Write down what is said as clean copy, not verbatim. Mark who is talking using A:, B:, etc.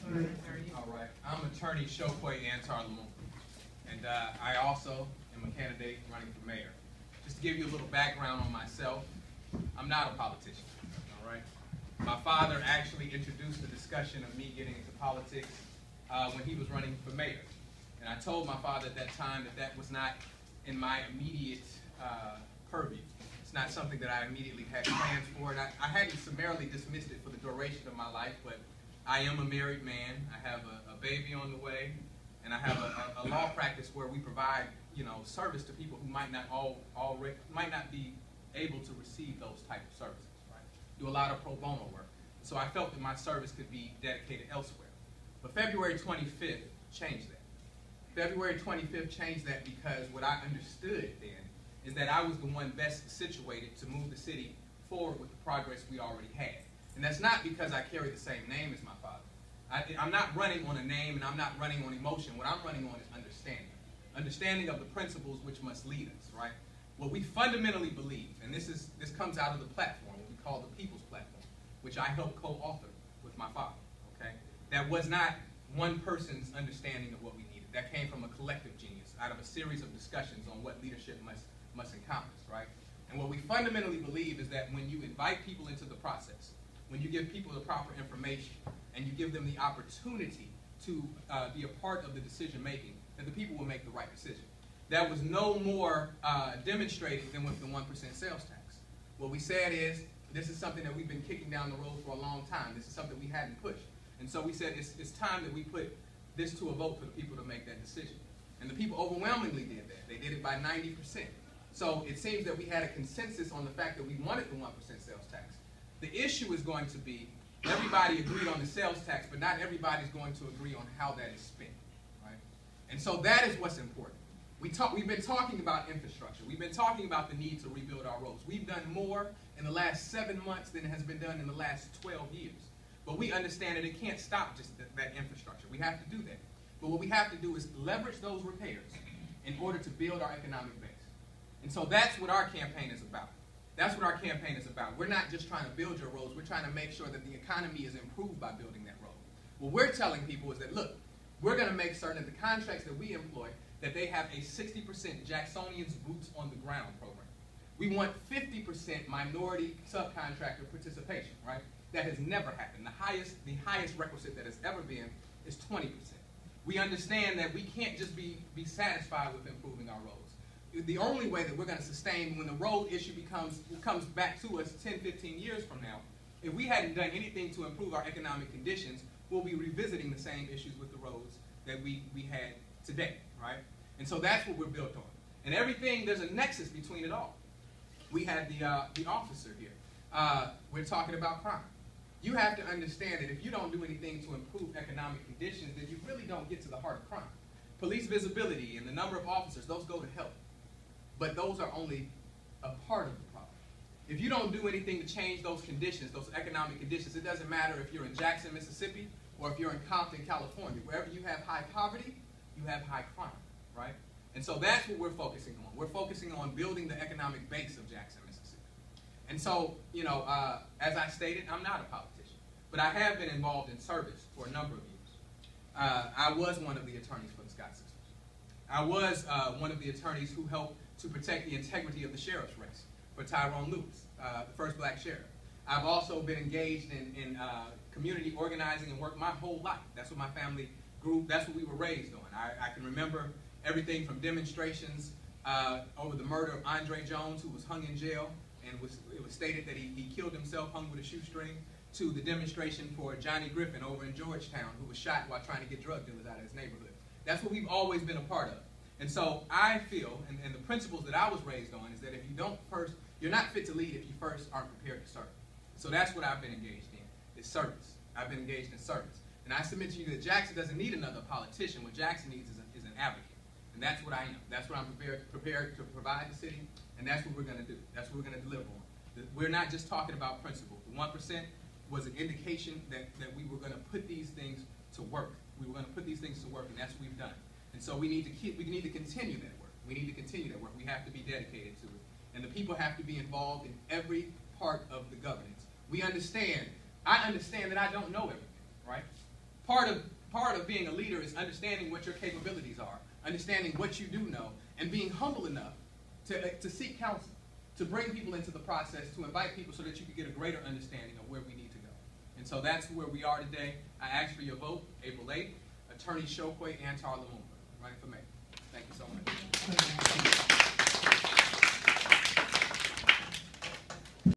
A: All right. I'm attorney Chokwe Antar Lumumba, and I also am a candidate running for mayor. Just to give you a little background on myself, I'm not a politician, all right? My father actually introduced the discussion of me getting into politics when he was running for mayor. And I told my father at that time that that was not in my immediate purview. It's not something that I immediately had plans for, and I hadn't summarily dismissed it for the duration of my life, but I am a married man. I have a baby on the way, and I have a law practice where we provide, service to people who might not be able to receive those type of services. Right? Do a lot of pro bono work. So I felt that my service could be dedicated elsewhere. But February 25th changed that. February 25th changed that because what I understood then is that I was the one best situated to move the city forward with the progress we already had. And that's not because I carry the same name as my father. I'm not running on a name, and I'm not running on emotion. What I'm running on is understanding. Understanding of the principles which must lead us, right? What we fundamentally believe, and this comes out of the platform, what we call the People's Platform, which I helped co-author with my father, okay? That was not one person's understanding of what we needed. That came from a collective genius out of a series of discussions on what leadership must encompass, right? And what we fundamentally believe is that when you invite people into the process, when you give people the proper information, and you give them the opportunity to be a part of the decision making, that the people will make the right decision. That was no more demonstrated than with the 1% sales tax. What we said is, this is something that we've been kicking down the road for a long time. This is something we hadn't pushed. And so we said it's time that we put this to a vote for the people to make that decision. And the people overwhelmingly did that. They did it by 90%. So it seems that we had a consensus on the fact that we wanted the 1% sales tax. The issue is going to be, everybody agreed on the sales tax, but not everybody's going to agree on how that is spent, right? And so that is what's important. We've been talking about infrastructure. We've been talking about the need to rebuild our roads. We've done more in the last 7 months than has been done in the last 12 years. But we understand that it can't stop just that infrastructure. We have to do that. But what we have to do is leverage those repairs in order to build our economic base. And so that's what our campaign is about. That's what our campaign is about. We're not just trying to build your roads. We're trying to make sure that the economy is improved by building that road. What we're telling people is that, look, we're going to make certain that the contracts that we employ, that they have a 60% Jacksonians boots on the ground program. We want 50% minority subcontractor participation, right? That has never happened. The highest requisite that has ever been is 20%. We understand that we can't just be satisfied with improving our roads. The only way that we're going to sustain when the road issue comes back to us 10, 15 years from now, if we hadn't done anything to improve our economic conditions, we'll be revisiting the same issues with the roads that we had today, right? And so that's what we're built on. And everything, there's a nexus between it all. We had the officer here. We're talking about crime. You have to understand that if you don't do anything to improve economic conditions, then you really don't get to the heart of crime. Police visibility and the number of officers, those go to help. But those are only a part of the problem. If you don't do anything to change those conditions, those economic conditions, it doesn't matter if you're in Jackson, Mississippi, or if you're in Compton, California. Wherever you have high poverty, you have high crime, right? And so that's what we're focusing on. We're focusing on building the economic base of Jackson, Mississippi. And so, as I stated, I'm not a politician, but I have been involved in service for a number of years. I was one of the attorneys for the Scott sisters. I was one of the attorneys who helped to protect the integrity of the sheriff's race for Tyrone Lewis, the first black sheriff. I've also been engaged in community organizing and work my whole life. That's what my family grew, that's what we were raised on. I can remember everything from demonstrations over the murder of Andre Jones, who was hung in jail, and it was stated that he killed himself hung with a shoestring, to the demonstration for Johnny Griffin over in Georgetown, who was shot while trying to get drug dealers out of his neighborhood. That's what we've always been a part of. And so I feel, and the principles that I was raised on, is that if you don't first, you're not fit to lead if you first aren't prepared to serve. So that's what I've been engaged in, is service. I've been engaged in service. And I submit to you that Jackson doesn't need another politician. What Jackson needs is an advocate. And that's what I am. That's what I'm prepared to provide the city, and that's what we're going to do. That's what we're going to deliver on. We're not just talking about principle. The 1% was an indication that we were going to put these things to work. We were going to put these things to work, and that's what we've done. And so we need to continue that work. We need to continue that work. We have to be dedicated to it. And the people have to be involved in every part of the governance. I understand that I don't know everything, right? Part of being a leader is understanding what your capabilities are, understanding what you do know, and being humble enough to seek counsel, to bring people into the process, to invite people so that you can get a greater understanding of where we need to go. And so that's where we are today. I ask for your vote, April 8th, Attorney Chokwe Antar Lumumba, running for mayor. Thank you so much.